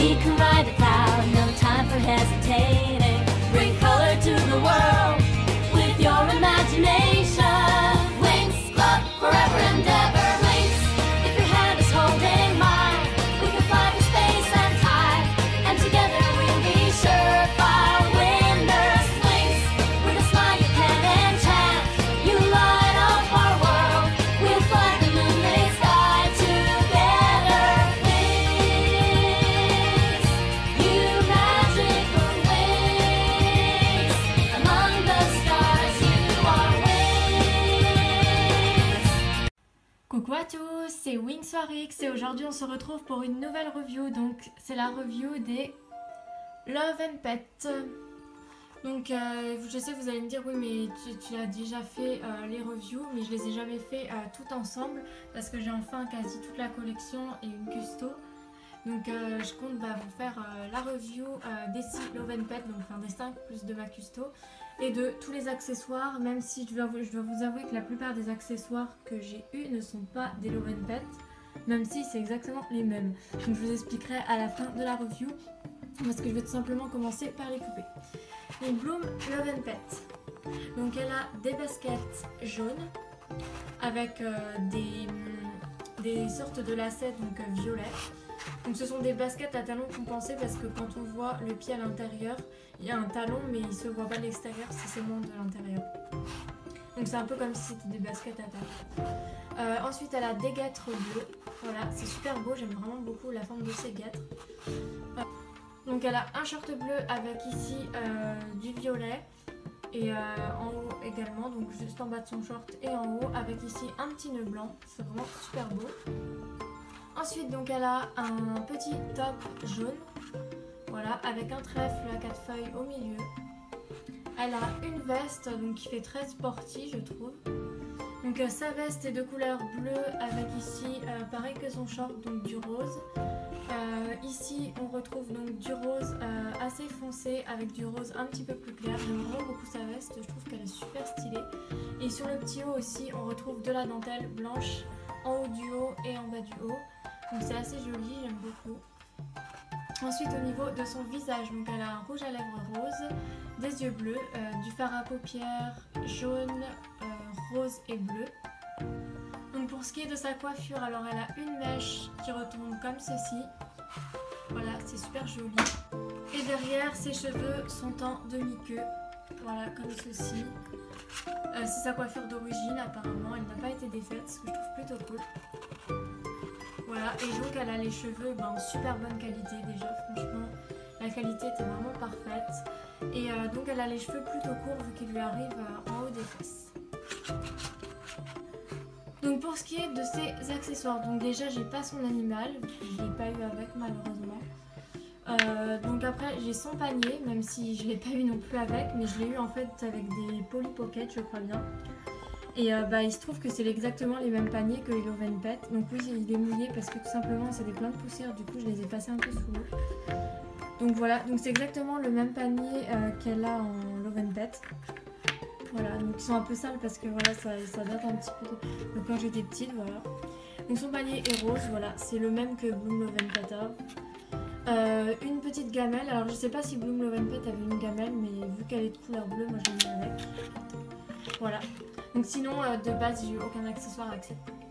We can ride the cloud, no time for hesitating. Bring color to the world with your imagination. Wings Club, forever and ever. Wings, if your hand is holding mine, we can fly through space and time, and together we'll be surefire winners. Wings, with a smile you can enchant, you light up our world. We'll fly the moonlit sky together. Wings, you magical wings, among the stars you are wings. Coucou à tous, c'est Wings4X et aujourd'hui on se retrouve pour une nouvelle review. Donc c'est la review des Love and Pet. Donc je sais, vous allez me dire oui mais tu as déjà fait les reviews, mais je les ai jamais fait toutes ensemble parce que j'ai enfin quasi toute la collection et une custo. Donc je compte vous faire la review des 6 Love and Pet, donc des 5 plus de ma custo, et de tous les accessoires, même si je dois vous avouer que la plupart des accessoires que j'ai eu ne sont pas des Love and Pet, même si c'est exactement les mêmes. Donc je vous expliquerai à la fin de la review, parce que je vais tout simplement commencer par les poupées. Donc Bloom Love and Pet. Donc elle a des baskets jaunes avec des sortes de lacets donc violets. Donc ce sont des baskets à talons compensés parce que quand on voit le pied à l'intérieur, il y a un talon mais il se voit pas de l'extérieur, c'est seulement de l'intérieur. Donc c'est un peu comme si c'était des baskets à talons. Ensuite elle a des guêtres bleues. Voilà, c'est super beau, j'aime vraiment beaucoup la forme de ces guêtres. Donc elle a un short bleu avec ici du violet et en haut également, donc juste en bas de son short et en haut avec ici un petit nœud blanc, c'est vraiment super beau. Ensuite donc elle a un petit top jaune, voilà, avec un trèfle à 4 feuilles au milieu. Elle a une veste donc qui fait très sporty je trouve. Donc sa veste est de couleur bleue avec ici pareil que son short, donc du rose. Ici on retrouve donc du rose assez foncé avec du rose un petit peu plus clair. J'aime vraiment beaucoup sa veste, je trouve qu'elle est super stylée. Et sur le petit haut aussi on retrouve de la dentelle blanche en haut du haut et en bas du haut. Donc c'est assez joli, j'aime beaucoup. Ensuite au niveau de son visage, donc elle a un rouge à lèvres rose, des yeux bleus, du fard à paupières jaune, rose et bleu. Donc pour ce qui est de sa coiffure, alors elle a une mèche qui retombe comme ceci. Voilà, c'est super joli. Et derrière, ses cheveux sont en demi-queue. Voilà, comme ceci. C'est sa coiffure d'origine apparemment, elle n'a pas été défaite, ce que je trouve plutôt cool. Voilà, et donc elle a les cheveux en super bonne qualité déjà, franchement. La qualité était vraiment parfaite. Et donc elle a les cheveux plutôt courts vu qu'ils lui arrivent en haut des fesses. Donc pour ce qui est de ses accessoires, donc déjà j'ai pas son animal, je l'ai pas eu avec malheureusement. Donc après j'ai son panier, même si je l'ai pas eu non plus avec, mais je l'ai eu en fait avec des Polly Pocket je crois bien. Et il se trouve que c'est exactement les mêmes paniers que les Love and Pet. Donc oui il est mouillé parce que tout simplement c'est des plein de poussière, du coup je les ai passés un peu sous l'eau. Donc voilà, donc c'est exactement le même panier qu'elle a en Love and Pet. Voilà, donc ils sont un peu sales parce que voilà, ça date un petit peu de quand j'étais petite, voilà. Donc son panier est rose, voilà, c'est le même que Bloom Love and Pet a. Une petite gamelle, alors je sais pas si Bloom Love and Pet avait une gamelle, mais vu qu'elle est de couleur bleue, moi je l'ai mis avec. Voilà, donc sinon de base j'ai eu aucun accessoire avec cette poupée.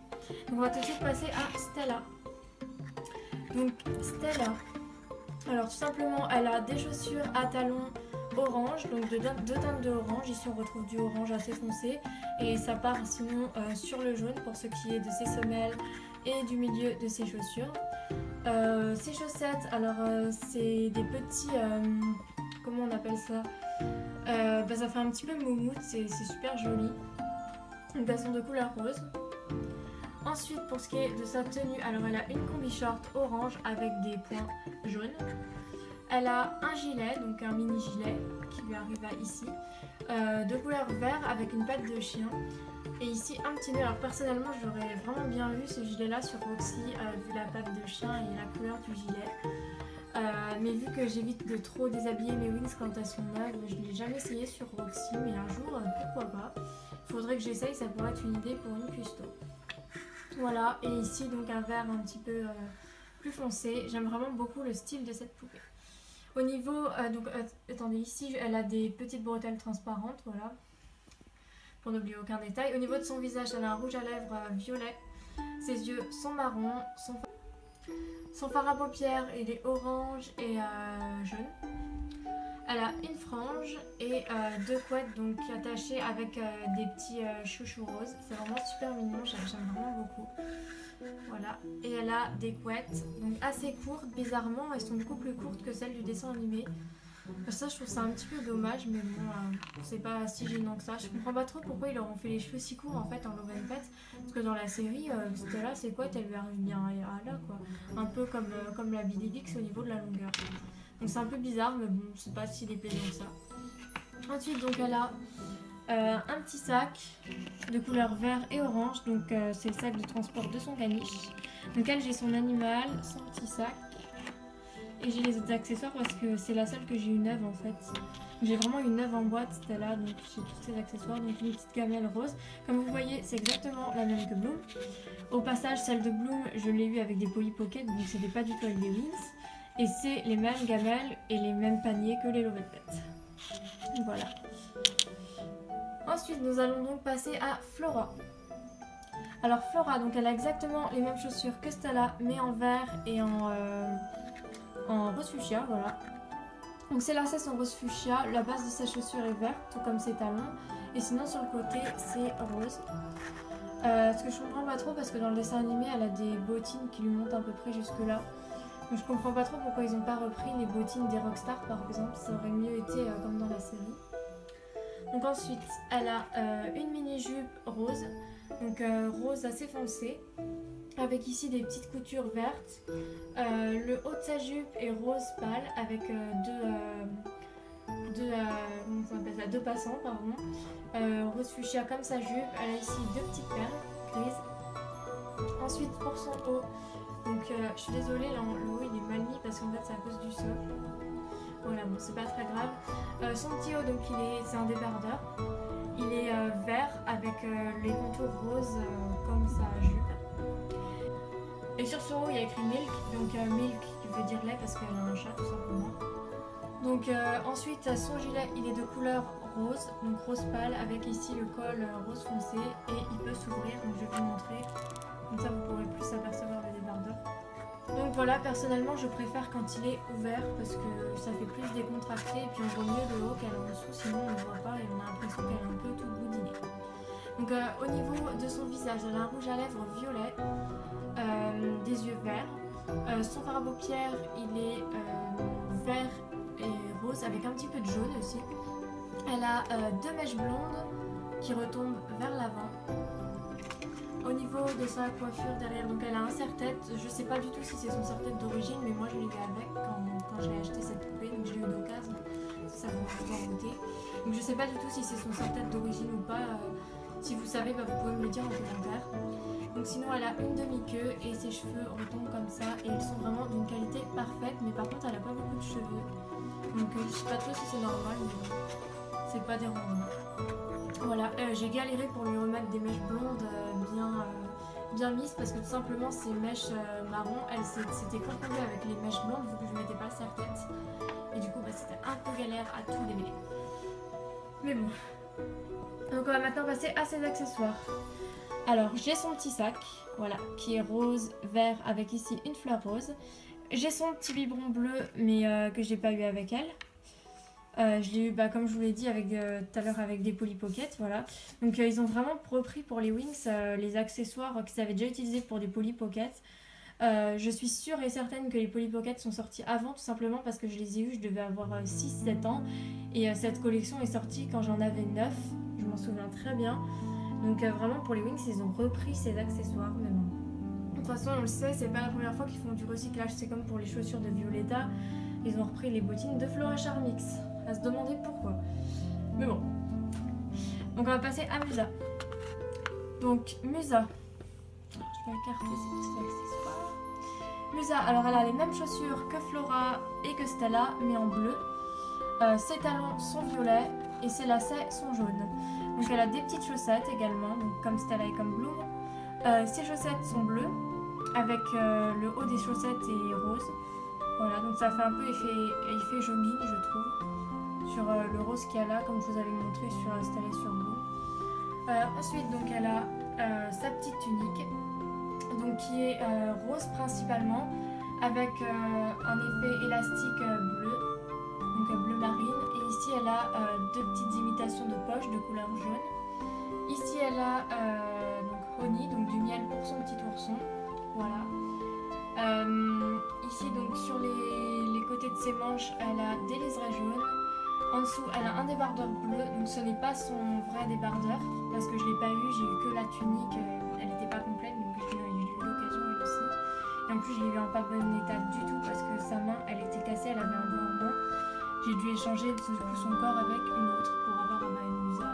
Donc on va tout de suite passer à Stella. Donc Stella, alors tout simplement elle a des chaussures à talons orange, donc deux teintes de orange. Ici on retrouve du orange assez foncé et ça part sinon sur le jaune pour ce qui est de ses semelles et du milieu de ses chaussures. Ses chaussettes, alors c'est des petits, comment on appelle ça, ça fait un petit peu moumoute, c'est super joli. Donc elles sont de couleur rose. Ensuite pour ce qui est de sa tenue, alors elle a une combi short orange avec des points jaunes. Elle a un gilet, donc un mini gilet qui lui arrive ici, de couleur vert avec une patte de chien. Et ici un petit nœud. Alors personnellement j'aurais vraiment bien vu ce gilet là sur Roxy vu la patte de chien et la couleur du gilet. Mais vu que j'évite de trop déshabiller mes wings quand elles sont neuves, je ne l'ai jamais essayé sur Roxy, mais un jour pourquoi pas. Il faudrait que j'essaye, ça pourrait être une idée pour une custo. Voilà, et ici donc un vert un petit peu plus foncé. J'aime vraiment beaucoup le style de cette poupée. Au niveau, attendez, ici elle a des petites bretelles transparentes, voilà, pour n'oublier aucun détail. Au niveau de son visage, elle a un rouge à lèvres violet, ses yeux sont marrons, son fard à paupières il est orange et jaune. Elle a une frange et deux couettes donc attachées avec des petits chouchous roses. C'est vraiment super mignon, j'aime vraiment beaucoup. Voilà, et elle a des couettes donc assez courtes, bizarrement elles sont beaucoup plus courtes que celles du dessin animé. Ça je trouve ça un petit peu dommage, mais bon c'est pas si gênant que ça. Je comprends pas trop pourquoi ils leur ont fait les cheveux si courts en fait en Love and Pet, parce que dans la série Stella ses couettes elles lui arrivent bien à là quoi, un peu comme la Billy Bix au niveau de la longueur. Donc c'est un peu bizarre, mais bon c'est pas si déplaisant que ça. Ensuite donc elle a un petit sac de couleur vert et orange, donc c'est le sac de transport de son caniche. Donc elle, j'ai son animal, son petit sac, et j'ai les autres accessoires parce que c'est la seule que j'ai eu neuve en fait. J'ai vraiment une neuve en boîte, c'était là, donc j'ai tous ces accessoires, donc une petite gamelle rose. Comme vous voyez, c'est exactement la même que Bloom. Au passage, celle de Bloom, je l'ai eu avec des Polly Pocket, donc c'était pas du tout avec des Wings. Et c'est les mêmes gamelles et les mêmes paniers que les Love and Pet. Voilà. Ensuite, nous allons donc passer à Flora. Alors Flora, donc elle a exactement les mêmes chaussures que Stella, mais en vert et en rose fuchsia, voilà. Donc ses lacets sont rose fuchsia, la base de sa chaussure est verte, tout comme ses talons, et sinon sur le côté c'est rose. Ce que je comprends pas trop parce que dans le dessin animé, elle a des bottines qui lui montent à peu près jusque là. Donc je comprends pas trop pourquoi ils n'ont pas repris les bottines des Rockstar par exemple, ça aurait mieux été comme dans la série. Donc ensuite, elle a une mini-jupe rose, donc rose assez foncé, avec ici des petites coutures vertes. Le haut de sa jupe est rose pâle avec deux passants, pardon. Rose fuchsia comme sa jupe, elle a ici deux petites perles grises. Ensuite pour son haut, donc je suis désolée, le haut il est mal mis parce qu'en fait c'est à cause du sol. Voilà, bon, c'est pas très grave. Son petit haut, donc c'est un débardeur. Il est vert avec les contours roses comme sa jupe. Et sur son haut, il y a écrit Milk, donc Milk qui veut dire lait parce qu'elle a un chat tout simplement. Donc ensuite, son gilet, il est de couleur rose, donc rose pâle avec ici le col rose foncé et il peut s'ouvrir, donc je vais vous montrer. Comme ça, vous pourrez plus apercevoir le débardeur. Donc voilà, personnellement je préfère quand il est ouvert parce que ça fait plus décontracté et puis on voit mieux le haut qu'elle en dessous, sinon on ne voit pas et on a l'impression qu'elle est un peu tout boudinée. Donc au niveau de son visage, elle a un rouge à lèvres violet, des yeux verts, son fard à paupières il est vert et rose avec un petit peu de jaune aussi. Elle a deux mèches blondes qui retombent vers l'avant. Au niveau de sa coiffure derrière, donc elle a un serre-tête, je sais pas du tout si c'est son serre-tête d'origine, mais moi je l'ai eu avec quand j'ai acheté cette poupée, donc je l'ai eu d'occasion, ça vous pouvez en goûter. Donc je sais pas du tout si c'est son serre-tête d'origine ou pas, si vous savez vous pouvez me le dire en commentaire. Donc sinon elle a une demi-queue et ses cheveux retombent comme ça et ils sont vraiment d'une qualité parfaite, mais par contre elle a pas beaucoup de cheveux, donc je sais pas trop si c'est normal, mais c'est pas dérangeant. Voilà, j'ai galéré pour lui remettre des mèches blondes bien mises parce que tout simplement ces mèches marron, elles s'étaient confondues avec les mèches blondes vu que je mettais pas le serre-tête. Et du coup c'était un peu galère à tout démêler. Mais bon. Donc on va maintenant passer à ses accessoires. Alors j'ai son petit sac, voilà, qui est rose, vert avec ici une fleur rose. J'ai son petit biberon bleu mais que j'ai pas eu avec elle. Je l'ai eu comme je vous l'ai dit tout à l'heure avec des Polly Pocket, voilà. Donc ils ont vraiment repris pour les Wings les accessoires qu'ils avaient déjà utilisés pour des Polly Pocket. Je suis sûre et certaine que les Polly Pocket sont sortis avant, tout simplement parce que je les ai eus, je devais avoir 6-7 ans. Et cette collection est sortie quand j'en avais 9, je m'en souviens très bien. Donc vraiment pour les Wings ils ont repris ces accessoires, mais bon. De toute façon on le sait, c'est pas la première fois qu'ils font du recyclage, c'est comme pour les chaussures de Violetta. Ils ont repris les bottines de Flora Charmix. À se demander pourquoi. Mais bon. Donc on va passer à Musa. Donc Musa. Je vais écarter ces petits accessoires. Musa, alors elle a les mêmes chaussures que Flora et que Stella, mais en bleu. Ses talons sont violets et ses lacets sont jaunes. Donc elle a des petites chaussettes également, donc comme Stella et comme Bloom. Ses chaussettes sont bleues. avec le haut des chaussettes est rose. Voilà, donc ça fait un peu effet jogging, je trouve, sur le rose qu'il y a là, comme je vous avais montré sur Installé sur Bloom. Ensuite, donc elle a sa petite tunique, donc qui est rose principalement, avec un effet élastique bleu, donc bleu marine. Et ici, elle a deux petites imitations de poches de couleur jaune. Ici, elle a donc honey, donc du miel pour son petit ourson. Voilà. Ici, donc sur les côtés de ses manches, elle a des liserés jaunes. En dessous, elle a un débardeur bleu, donc ce n'est pas son vrai débardeur parce que je ne l'ai pas eu, j'ai eu que la tunique, elle n'était pas complète, donc j'ai eu l'occasion elle aussi. Et en plus, je l'ai eu en pas bon état du tout parce que sa main, elle était cassée, elle avait un doigt en moins. J'ai dû échanger du coup son corps avec une autre pour avoir une musa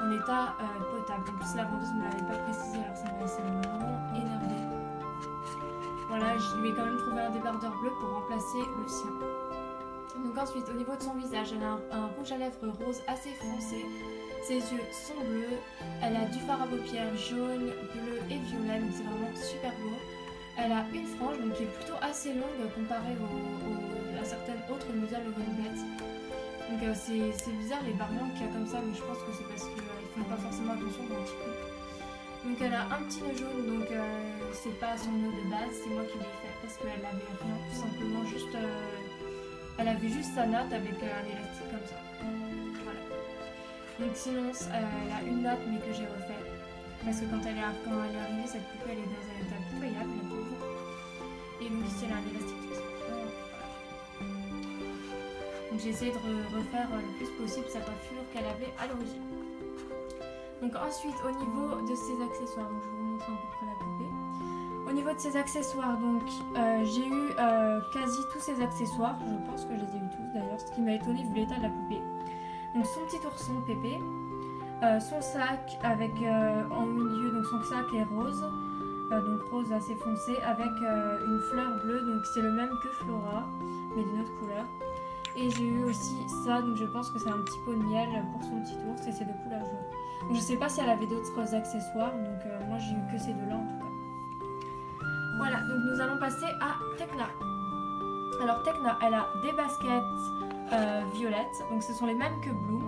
en état potable. En plus, la vendeuse ne me l'avait pas précisé, alors ça m'a vraiment énervé. Voilà, je lui ai quand même trouvé un débardeur bleu pour remplacer le sien. Donc ensuite, au niveau de son visage, elle a un rouge à lèvres rose assez foncé. Ses yeux sont bleus. Elle a du fard à paupières jaune, bleu et violet, donc c'est vraiment super beau. Elle a une frange donc, qui est plutôt assez longue comparée à certaines autres musas Lovenbet. Donc c'est bizarre les barrières qu'il y a comme ça, mais je pense que c'est parce qu'ils ne font pas forcément attention dans le petit coup. Donc elle a un petit nœud jaune, donc c'est pas son nœud de base, c'est moi qui l'ai fait parce qu'elle avait rien, tout simplement juste... elle avait juste sa natte avec un élastique comme ça. Voilà. Donc sinon, elle a une natte mais que j'ai refait. Parce que quand elle est arrivée, cette poupée elle est dans un état pitoyable, la pauvre. Et donc ici elle a un élastique tout ça. Voilà. Donc j'ai essayé de refaire le plus possible sa coiffure qu'elle avait à l'origine. Donc ensuite au niveau de ses accessoires, donc je vous montre à peu près la poupée. Au niveau de ses accessoires, donc j'ai eu quasi tous ses accessoires, je pense que je les ai eu tous d'ailleurs, ce qui m'a étonné vu l'état de la poupée. Donc son petit ourson Pépé, son sac avec en milieu, donc son sac est rose, donc rose assez foncé avec une fleur bleue, donc c'est le même que Flora, mais d'une autre couleur. Et j'ai eu aussi ça, donc je pense que c'est un petit pot de miel pour son petit ours et c'est de couleur jaune. Donc je sais pas si elle avait d'autres accessoires, donc moi j'ai eu que ces deux là en tout cas. Voilà, donc nous allons passer à Tekna. Alors Tekna, elle a des baskets violettes, donc ce sont les mêmes que Bloom,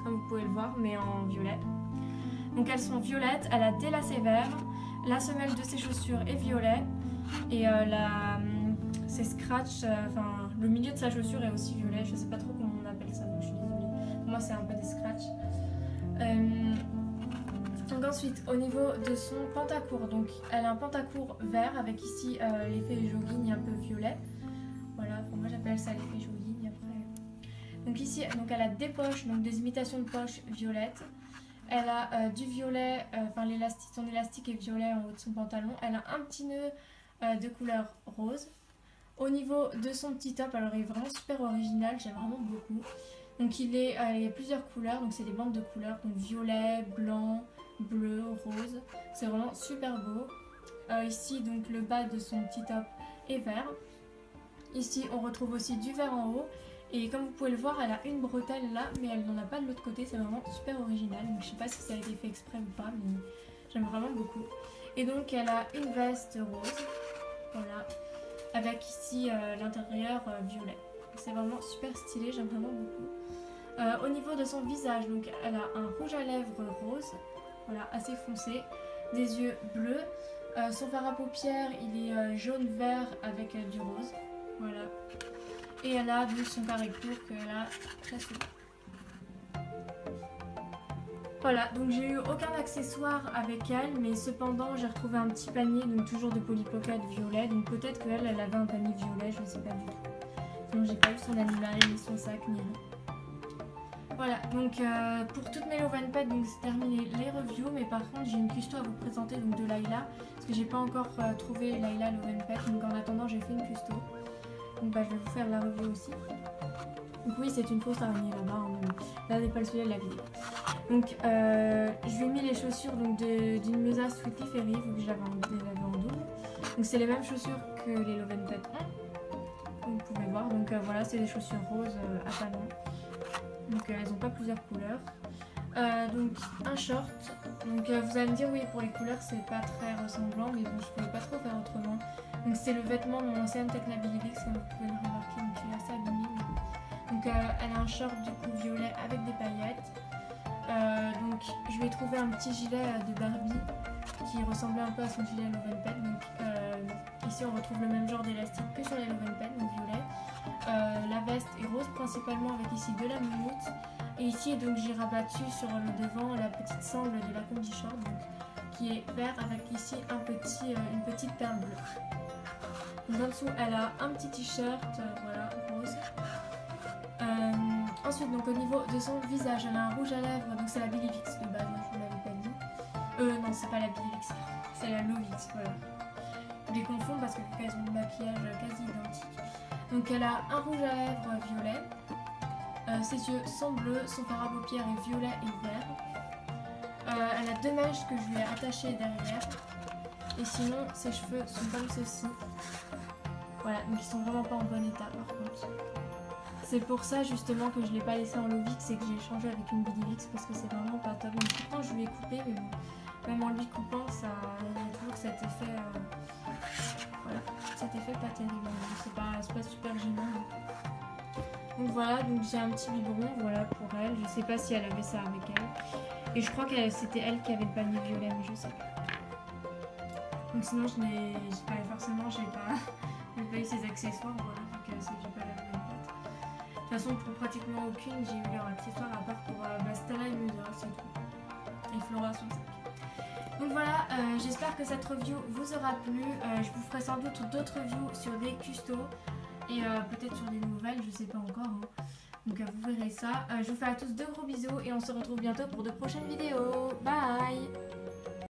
comme vous pouvez le voir, mais en violet. Donc elles sont violettes, elle a des lacets verts, la semelle de ses chaussures est violet, et ses scratchs, enfin le milieu de sa chaussure est aussi violet, je sais pas trop comment on appelle ça, donc je suis désolée. Pour moi c'est un peu des scratchs. Donc ensuite, au niveau de son pantacourt, donc elle a un pantacourt vert avec ici l'effet jogging un peu violet. Voilà, pour moi j'appelle ça l'effet jogging après. Donc ici, donc elle a des poches, donc des imitations de poches violettes. Elle a du violet, enfin son élastique est violet en haut de son pantalon. Elle a un petit nœud de couleur rose. Au niveau de son petit top, alors il est vraiment super original, j'aime vraiment beaucoup. Donc il y a plusieurs couleurs, donc c'est des bandes de couleurs, donc violet, blanc, bleu, rose. C'est vraiment super beau. Ici donc le bas de son petit top est vert. Ici on retrouve aussi du vert en haut. Et comme vous pouvez le voir, elle a une bretelle là, mais elle n'en a pas de l'autre côté. C'est vraiment super original. Donc je sais pas si ça a été fait exprès ou pas, mais j'aime vraiment beaucoup. Et donc elle a une veste rose. Voilà. Avec ici l'intérieur violet. C'est vraiment super stylé, j'aime vraiment beaucoup. Au niveau de son visage, donc elle a un rouge à lèvres rose, voilà, assez foncé, des yeux bleus. Son fard à paupières, il est jaune-vert avec du rose, voilà. Et elle a donc son carré court qu'elle a très souvent. Voilà, donc j'ai eu aucun accessoire avec elle, mais cependant j'ai retrouvé un petit panier, donc toujours de Polly Pocket violet, donc peut-être qu'elle avait un panier violet, je ne sais pas du tout. Donc j'ai pas eu son animal, ni son sac, ni rien. Voilà, donc pour toutes mes Lovenpet, donc c'est terminé les reviews, mais par contre j'ai une custo à vous présenter donc de Layla, parce que j'ai pas encore trouvé Layla Lovenpet, donc en attendant j'ai fait une custo. Donc bah, je vais vous faire la review aussi. Donc oui, c'est une fausse araignée là-bas, hein, là n'est pas le sujet de la vidéo. Donc je lui ai mis les chaussures d'une Musa Sweetly Fairy, vu que je l'avais en double. Donc c'est les mêmes chaussures que les Lovenpet 1, vous pouvez voir. Donc voilà, c'est des chaussures roses à talons. Donc elles n'ont pas plusieurs couleurs. Donc un short Donc vous allez me dire oui pour les couleurs c'est pas très ressemblant mais bon je pouvais pas trop faire autrement. Donc c'est le vêtement de mon ancienne Tecna Bilivix comme vous pouvez le remarquer, donc il est assez abîmé. Donc elle a un short du coup violet avec des paillettes. Donc je lui ai trouvé un petit gilet de Barbie qui ressemblait un peu à son gilet Lovenpet. Donc ici on retrouve le même genre d'élastique que sur les Lovenpet, donc violet. La veste est rose principalement avec ici de la moumoute. Et ici donc j'ai rabattu sur le devant la petite sangle de la combi short donc, qui est vert avec ici une petite perle bleue. Donc en dessous elle a un petit t-shirt voilà rose. Ensuite donc au niveau de son visage elle a un rouge à lèvres, donc c'est la Bilivix de base, je vous l'avais pas dit. Non c'est pas la Bilivix, c'est la Lovix, voilà. Je les confonds parce qu'elles ont un maquillage quasi identique. Donc elle a un rouge à lèvres violet. Ses yeux sont bleus, son fard à paupières est violet et vert. Elle a deux mèches que je lui ai attachées derrière. Et sinon, ses cheveux sont comme ceci. Voilà, donc ils sont vraiment pas en bon état par contre. C'est pour ça justement que je l'ai pas laissé en Lovix et que j'ai changé avec une Bilivix parce que c'est vraiment pas top. Donc pourtant je lui ai coupé, mais bon, même en lui coupant, ça, il y a toujours cet effet, voilà, cet effet pas terrible. C'est pas super gênant. Donc voilà, donc j'ai un petit biberon voilà pour elle. Je sais pas si elle avait ça avec elle. Et je crois que c'était elle qui avait le panier violet, mais je sais pas. Donc sinon j'ai pas eu ses accessoires, voilà, vu que c'est pas la même date. De toute façon pour pratiquement aucune j'ai eu leur accessoire à part pour Stella et Muda, c'est tout. Et Flora son sac. Donc voilà, j'espère que cette review vous aura plu. Je vous ferai sans doute d'autres reviews sur des custos. Et peut-être sur des nouvelles, je sais pas encore. Hein. Donc vous verrez ça. Je vous fais à tous de gros bisous et on se retrouve bientôt pour de prochaines vidéos. Bye!